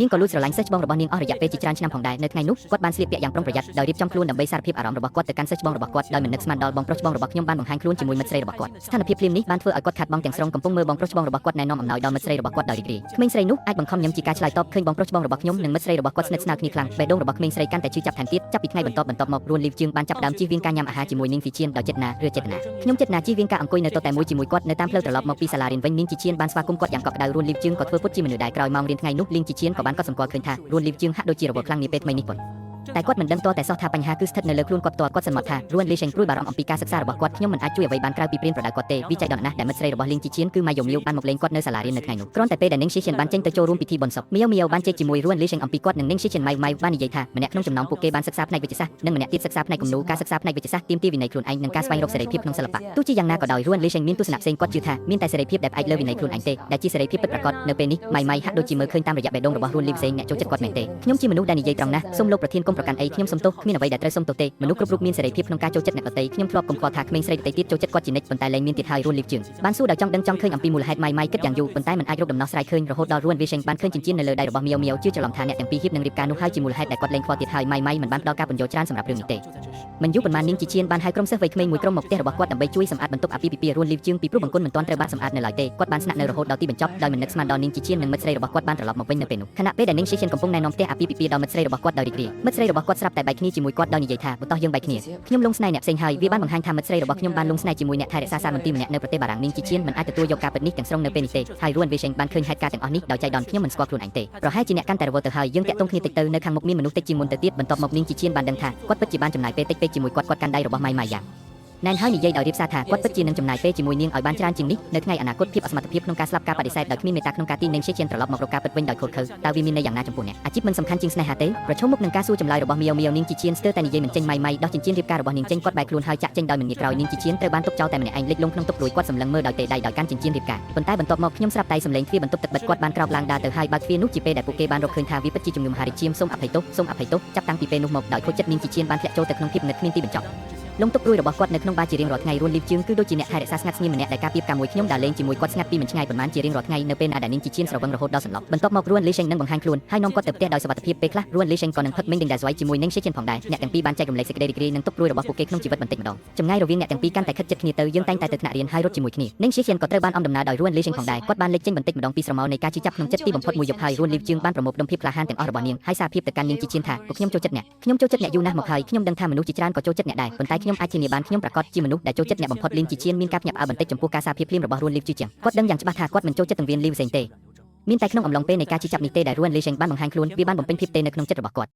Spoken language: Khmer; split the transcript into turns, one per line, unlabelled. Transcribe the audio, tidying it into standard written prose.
នាងក៏លួចស្រឡាញ់សិស្សច្បងរបស់នាងអស់រយៈពេលជាច្រើនឆ្នាំផងដែរនៅថ្ងៃនោះគាត់បានស្លៀកពាក់យ៉ាងប្រុងប្រយ័ត្នដោយរៀបចំខ្លួនដើម្បីសារភាពអារម្មណ៍របស់គាត់ទៅកាន់សិស្សច្បងរបស់គាត់ដោយមិននឹកស្មានដល់បងប្រុសច្បងរបស់ខ្ញុំបានបង្ហាញខ្លួនជាមួយមិត្តស្រីរបស់គាត់ស្ថានភាពភ្លាមនេះបានធ្វើឲ្យគាត់ខាត់បងទាំងស្រុងកំពុងមើលបងប្រុសច្បងរបស់គាត់ណែនាំអំណោយដល់មិត្តស្រីរបស់គាត់ដោយរីករាយក្មេងស្រីនោះអាចបង្ខំញឹមជាការឆ្លើយតបឃើញបងប្រុសច្បងរបស់ខ្ញុំនិងមិត្តស្រីរបស់គាត់ស្និទ្ធស្នាលគ្នាខ្លាំងបេះដូងរបស់ក្មេងស្រីកាន់តែឈឺចាប់ថែមទៀតចាប់ពីថ្ងៃបន្ទាប់មករួនលីវជើងបានចាប់ផ្ដើមជៀសវាងការញ៉ាំអាហារជាមួយនាងជីជៀនដោយចេតនាឬចេតនាខ្ញុំចេតនាជៀសវាងការអង្គុយនៅតុតែមួយជាមួយគាត់នៅតាមផ្លូវត្រឡប់មកពីសាលារៀនវិញនាងជីជៀនបានស្វាគមន៍គាត់យ៉ាងកក់ក្ដៅរួនលីវជើងក៏ធ្វើពុតជាមនុស្សដែរក្រោយម៉ោងរៀនថ្ងៃនោះនាងជីជៀនក៏បានកត់សម្គាល់ឃើញថារួនលីវជើងហាក់ដូចជារវល់ខ្លាំងនាពេលថ្មីនេះប៉ុនតែគាត់មិនដឹងតតែសោះថាបញ្ហាគឺស្ថិតនៅលើខ្លួនគាត់ផ្ទាល់គាត់សន្មតថារួនលីសេងព្រួយបារម្ភអំពីការសិក្សារបស់គាត់ខ្ញុំមិនអាចជួយអ្វីបានក្រៅពីព្រៀនប្រដៅគាត់ទេវាចៃដន្យណាស់ដែលមិត្តស្រីរបស់លីងជីជៀនគឺម៉ៃយូមៀវបានមកលេងគាត់នៅសាលារៀននៅថ្ងៃនោះគ្រាន់តែពេលដែលនាងជីជៀនបានចេញទៅចូលរួមពិធីបុណ្យសពមៀវបានជែកជាមួយរួនលីសេងអំពីគាត់និងនាងជីជៀនម៉ៃបាននិយាយថាម្នាក់ក្នុងចំណោមពួកគេបានសិក្សាផ្នែកវិទ្យាសាស្ត្រនិងម្នាក់ទៀតសិក្សាផ្នែកគំនូរការសិក្សាផ្នែកវិទ្យាសាស្ត្រទាមទារវិន័យខ្លួនឯងនិងការស្វែងរកសេរីភាពក្នុងសិល្បៈទោះជាយ៉ាងណាក៏ដោយរួនលីសេងមានទស្សនៈផ្សេងគាត់ជឿថាមានតែសេរីភាពដែលផ្អែកលើវិន័យខ្លួនឯងទេដែលជាសេរីភាពពិតប្រាកដនៅពេលនេះម៉ៃហាក់ដូចជាមើលឃើញតាមរយៈបេះដូងរបស់រួនលីសេងអ្នកចូលចិត្តគាត់មែនទេខ្ញុំជាមនុស្សដែលនិយាយត្រង់ណាស់សូមលោកប្រធានកុំប្រកាន់អីខ្ញុំសុំទោសគ្មានអ្វីដែលត្រូវសុំទោសទេមនុស្សគ្រប់រូបមានសេរីភាពក្នុងការចូលចិត្តអ្នកដទៃខ្ញុំធ្លាប់កុំខ្វល់ថាក្មេងស្រីដទៃទៀតចូលចិត្តគាត់ជានិច្ចប៉ុន្តែលែងមានទៀតហើយរួនលីវជើងបានសួរដោយចង់ដឹងចង់ឃើញអំពីមូលហេតុម៉ៃគិតយ៉ាងយូរប៉ុន្តែមិនអាចរកដំណោះស្រាយឃើញរហូតដល់រួនវីសេងបានឃើញចិញ្ចៀននៅលើដៃរបស់មៀវជឿច្រឡំថាអ្នកទាំងពីរហៀបនឹងរៀបការនោះហើយជាមូលហេតុដែលគាត់លែងខ្វល់ទៀតហើយម៉ៃមិនបានផ្ដល់ការពន្យល់ច្រើនសម្រាប់រឿងនេះទេមិនយូរប៉ុន្មាននាងជីជៀនបានហៅក្រុមសិស្សវ័យក្មេងមួយក្រុមមកផ្ទះរបស់គាត់ដើម្បីជួយសម្អាតបន្ទប់អាពាហ៍ពិពាហ៍រួនលីវជើងពីព្រោះបង្គន់មិនទាន់ត្រូវបានសម្អាតនៅឡើយទេគាត់បានស្នាក់នៅរហូតដល់ទីបញ្ចប់ដោយមិននឹកស្មានដល់នាងជីជៀននិងមិត្តស្រីរបស់គាត់បានត្រឡប់មកវិញនៅពេលនោះខណៈពេលដែលនាងជីជៀនកំពុងណែនាំផ្ទះអាពាហ៍ពិពាហ៍ដល់មិត្តស្រីរបស់គាត់ដោយរីករាយមិត្តស្រីរបស់គាត់ស្រាប់តែបែកគ្នាជាមួយគាត់ដោយនិយាយថាបន្តោះយើងបែកគ្នាខ្ញុំលងស្នេហ៍អ្នកផ្សេងហើយវាបានបង្ហាញថាមិត្តស្រីរបស់ខ្ញុំបានលងស្នេហ៍ជាមួយអ្នកថែរក្សាសារមន្ទីរម្នាក់នៅប្រទេសបារាំងនាងជីជៀនមិនអាចទទួលយកការពិតនេះទាំងស្រុងនៅពេលនេះទេហើយរួនវីសេងបានឃើញហេតុការណ៍ទាំងអស់នេះដោយចៃដន្យខ្ញុំមិនស្គាល់ខ្លួនឯងទេប្រហែលជាអ្នកកាន់តែរវល់ទៅហើយយើងតាក់ទងគ្នាតិចទៅនៅខាងមុខមានមនុស្សតិចជាងមុនទៅទៀតបន្ទាប់មកនាងជីជៀនបានដឹងថាគាត់ពិតជាបានចំណាយពេលតិចពេកជាមួយគាត់កាន់ដៃរបស់ម៉ៃយ៉ាងណែនហើយនិយាយដោយរៀបសារថាគាត់ពិតជានឹងចំណាយពេលជាមួយនាងឲ្យបានច្រើនជាងនេះនៅថ្ងៃអនាគតភាពអសមត្ថភាពក្នុងការស្លាប់ការបដិសេធដោយគ្មានមេត្តាក្នុងការទីនាងជាត្រឡប់មករកការពិតវិញដោយខូចខើតើវាមានន័យយ៉ាងណាចំពោះអ្នកអាជីពមិនសំខាន់ជាងស្នេហាទេប្រឈមមុខនឹងការសួរចម្លើយរបស់មៀវនាងជីជៀនស្ទើរតែនិយាយមិនចេញម៉ៃដោះចិញ្ចៀនរៀបការរបស់នាងចេញគាត់បែកខ្លួនហើយចាក់ចេញដោយមិនងាកក្រោយនាងជីជៀនត្រូវបានទុកចោលតែម្នាក់ឯងលិចលង់ក្នុងតុព្រួយគាត់សម្លឹងមើលដោយទេដៃដោយកាន់ចិញ្ចៀនរៀបការប៉ុន្តែបន្ទាប់មកខ្ញុំស្រាប់តែសម្លេងទ្វារបន្ទប់ទឹកបិទគាត់បានក្រោកឡើងដើរទៅហើយបើកទ្វារនោះជាពេលដែលពួកគេបានរកឃើញថាវាពិតជាជំងឺមហារីកឈាមសូមអភ័យទោសចាប់តាំងពីពេលនោះមកដោយខូចចិត្តនាងជីជៀនបានធ្លាក់ចូលទៅក្នុងភាពងឹតគ្មានទីបញ្ចប់លងទុកព្រួយរបស់គាត់នៅក្នុងបាជារៀងរាល់ថ្ងៃរួនលីវជើងគឺដូចជាអ្នកថែរក្សាស្ងាត់ស្ងៀមម្នាក់ដែលការពីបការមួយខ្ញុំដើរលេងជាមួយគាត់ស្ងាត់ពីមិនឆ្ងាយប៉ុន្មានជារៀងរាល់ថ្ងៃនៅពេលណាដែលនាងជីជៀនស្រវឹងរហូតដល់សន្លប់បន្ទាប់មករួនលីសេងនឹងបង្ហាញខ្លួនហើយនាំគាត់ទៅផ្ទះដោយសុវត្ថិភាពពេលខ្លះរួនលីសេងក៏នឹងផឹកមិញដែលស្វ័យជាមួយនាងជីជៀនផងដែរអ្នកទាំងពីរបានចែករំលែកសេចក្តីរីករាយនិងទុកព្រួយរបស់ពួកគេក្នុងជីវិតបន្តិចម្ដងចម្ងាយរវាងអ្នកទាំងពីរកាន់តែខិតជិតគ្នាទៅយើងតែងតែទៅថ្នាក់រៀនហើយរត់ជាមួយគ្នានាងជីជៀនក៏ត្រូវបានអំដំណើរដោយរួនលីសេងផងដែរគាត់បានលេចចេញបន្តិចម្ដងពីស្រមោលនៃការជឿចាប់ក្នុងចិត្តទីបំផុតមួយយប់ហើយរួនលីវជើងបានប្រមូលផ្ដុំភាពក្លាហានទាំងអស់របស់នាងហើយសារភាពទៅកាន់នាងជីជៀនថាពួកខ្ញុំចូលចិត្តអ្នកយូរណាស់មកហើយខ្ញុំដឹងថាមនុស្សជាច្រើនក៏ចូលចិត្តអ្នកដែរប៉ុន្តែខ្ញុំអាចធានាបានខ្ញុំប្រកាសជាមនុស្សដែលចូលចិត្តអ្នកបំផុតលីងជីជៀនមានការភ្ញាក់ផ្អើលបន្តិចចំពោះការសារភាពភ្លាមរបស់រួនលីវជឿជាងគាត់ដឹងយ៉ាងច្បាស់ថាគាត់មិនចូលចិត្តទាំងវៀនលីវផ្សេងទេមានតែក្នុងអំឡុងពេលនៃការជិះចាប់នេះទេដែលរួនលីសេងបានបង្ហាញខ្លួនវាបានបំពេញភាពទេនៅក្នុងចិត្តរបស់គាត់